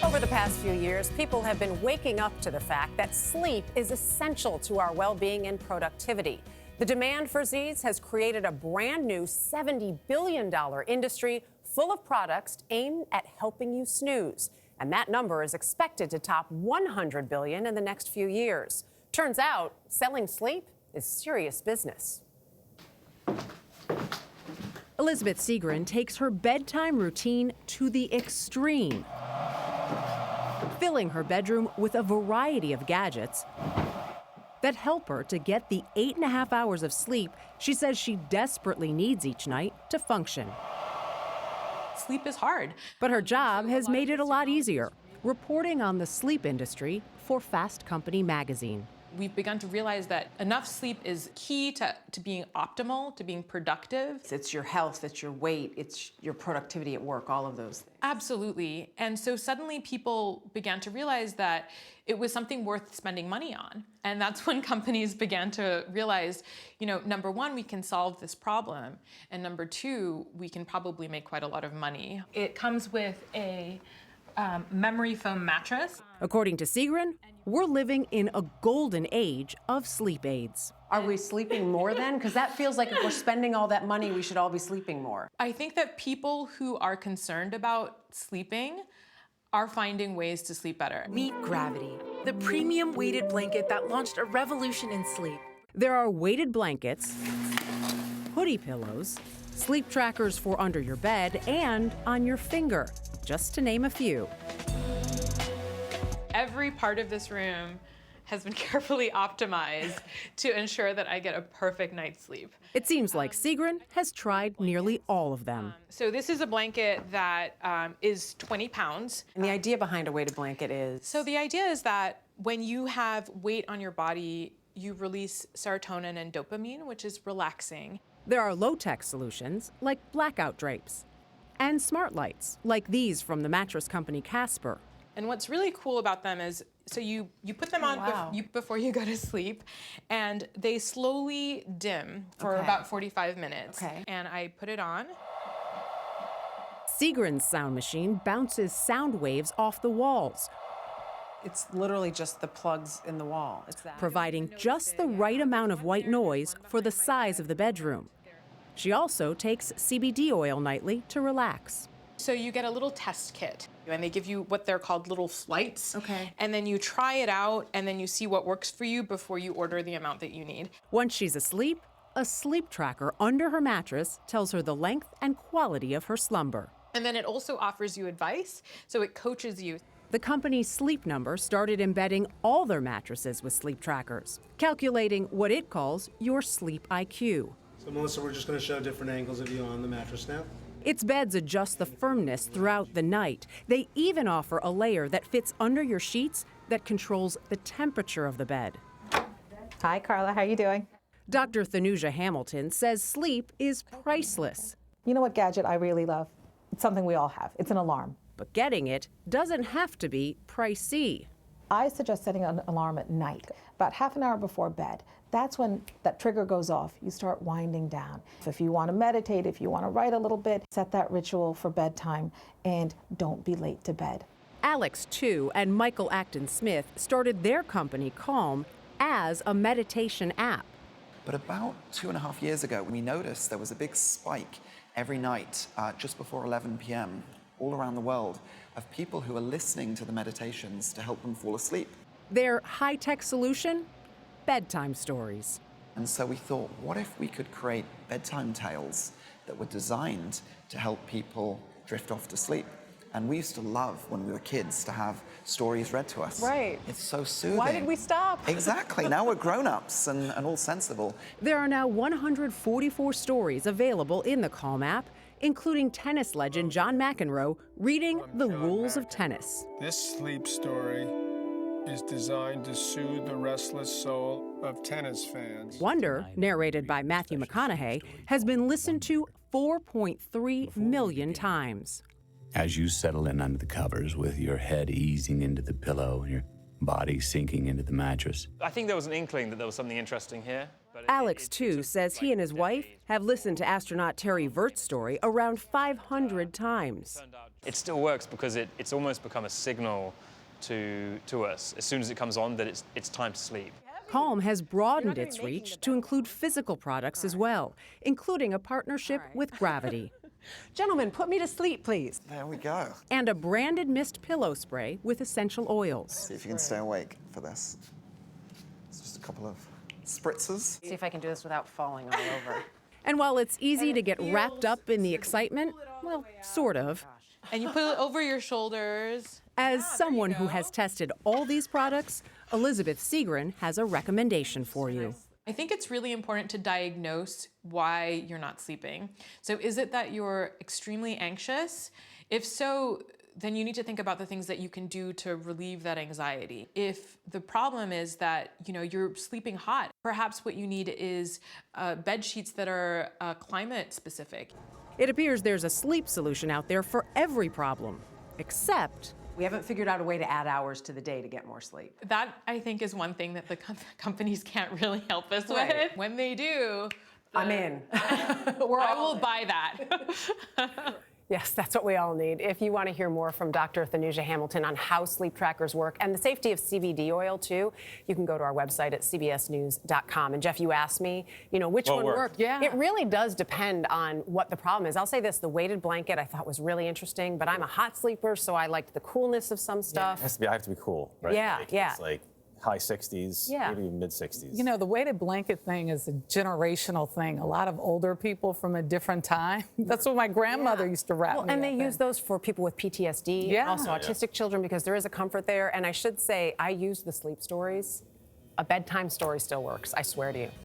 Over the past few years, people have been waking up to the fact that sleep is essential to our well-being and productivity. The demand for Z's has created a brand new $70 billion industry full of products aimed at helping you snooze. And that number is expected to top $100 billion in the next few years. Turns out, selling sleep is serious business. Elizabeth Segrin takes her bedtime routine to the extreme, filling her bedroom with a variety of gadgets that help her to get the 8.5 hours of sleep she says she desperately needs each night to function. Sleep is hard. But her job has made it a lot easier, reporting on the sleep industry for Fast Company magazine. We've begun to realize that enough sleep is key to being optimal, to being productive. It's your health, it's your weight, it's your productivity at work, all of those things. Absolutely. And so suddenly people began to realize that it was something worth spending money on. And that's when companies began to realize, number one, we can solve this problem. And number two, we can probably make quite a lot of money. It comes with a memory foam mattress. According to Segrin, we're living in a golden age of sleep aids. Are we sleeping more then? Because that feels like if we're spending all that money, we should all be sleeping more. I think that people who are concerned about sleeping are finding ways to sleep better. Meet Gravity, the premium weighted blanket that launched a revolution in sleep. There are weighted blankets, hoodie pillows, sleep trackers for under your bed and on your finger, just to name a few. Every part of this room has been carefully optimized to ensure that I get a perfect night's sleep. It seems like Segrin has tried nearly all of them. So this is a blanket that is 20 pounds. And the idea behind a weighted blanket is? So the idea is that when you have weight on your body, you release serotonin and dopamine, which is relaxing. There are low-tech solutions like blackout drapes and smart lights like these from the mattress company Casper. And what's really cool about them is, so you put them on before you go to sleep, and they slowly dim for about 45 minutes. And I put it on. Segrin's sound machine bounces sound waves off the walls. It's literally just the plugs in the wall. It's that. Providing just the right amount of white noise for the size of the bedroom. She also takes CBD oil nightly to relax. So you get a little test kit, and they give you what they're called little flights. Okay. And then you try it out, and then you see what works for you before you order the amount that you need. Once she's asleep, a sleep tracker under her mattress tells her the length and quality of her slumber. And then it also offers you advice, so it coaches you. The company's Sleep Number started embedding all their mattresses with sleep trackers, calculating what it calls your sleep IQ. So Melissa, we're just going to show different angles of you on the mattress now. Its beds adjust the firmness throughout the night. They even offer a layer that fits under your sheets that controls the temperature of the bed. Hi, Carla. How are you doing? Dr. Thanuja Hamilton says sleep is priceless. You know what gadget I really love? It's something we all have. It's an alarm. But getting it doesn't have to be pricey. I suggest setting an alarm at night, about half an hour before bed. That's when that trigger goes off. You start winding down. If you want to meditate, if you want to write a little bit, set that ritual for bedtime and don't be late to bed. Alex, too, and Michael Acton Smith started their company, Calm, as a meditation app. But about 2.5 years ago, we noticed there was a big spike every night just before 11 p.m. all around the world of people who are listening to the meditations to help them fall asleep. Their high-tech solution? Bedtime stories. And so we thought, what if we could create bedtime tales that were designed to help people drift off to sleep? And we used to love, when we were kids, to have stories read to us. Right. It's so soothing. Why did we stop? Exactly. Now we're grown-ups and all sensible. There are now 144 stories available in the Calm app, including tennis legend John McEnroe reading The Rules of Tennis. This sleep story is designed to soothe the restless soul of tennis fans. Wonder, narrated by Matthew McConaughey, has been listened to 4.3 million times. As you settle in under the covers with your head easing into the pillow and your body sinking into the mattress. I think there was an inkling that there was something interesting here. But Alex, too, says he and his wife have listened to astronaut Terry Virt's story around 500 times. It still works because it's almost become a signal to us as soon as it comes on that it's time to sleep. Calm has broadened its reach to include physical products as well, including a partnership with Gravity. Gentlemen, put me to sleep, please. There we go. And a branded mist pillow spray with essential oils. See if you can stay awake for this. It's just a couple of spritzers. See if I can do this without falling all over. And while it's easy to get wrapped up in the excitement, well, sort of. And you put it over your shoulders. As someone who has tested all these products, Elizabeth Segrin has a recommendation for you. I think it's really important to diagnose why you're not sleeping. So is it that you're extremely anxious? If so, then you need to think about the things that you can do to relieve that anxiety. If the problem is that you're sleeping hot, perhaps what you need is bed sheets that are climate specific. It appears there's a sleep solution out there for every problem, except we haven't figured out a way to add hours to the day to get more sleep. That, I think, is one thing that the companies can't really help us Right. with. When they do, I'm in. I will buy that. Yes, that's what we all need. If you want to hear more from Dr. Thanuja Hamilton on how sleep trackers work and the safety of CBD oil, too, you can go to our website at cbsnews.com. And, Jeff, you asked me, which one worked. Yeah. It really does depend on what the problem is. I'll say this, the weighted blanket I thought was really interesting, but I'm a hot sleeper, so I liked the coolness of some stuff. I have to be cool, right? Yeah, It's like high 60s, maybe mid 60s. The weighted blanket thing is a generational thing. A lot of older people from a different time. That's what my grandmother used to wrap me And they up use those for people with PTSD, also autistic children, because there is a comfort there. And I should say, I use the sleep stories. A bedtime story still works, I swear to you.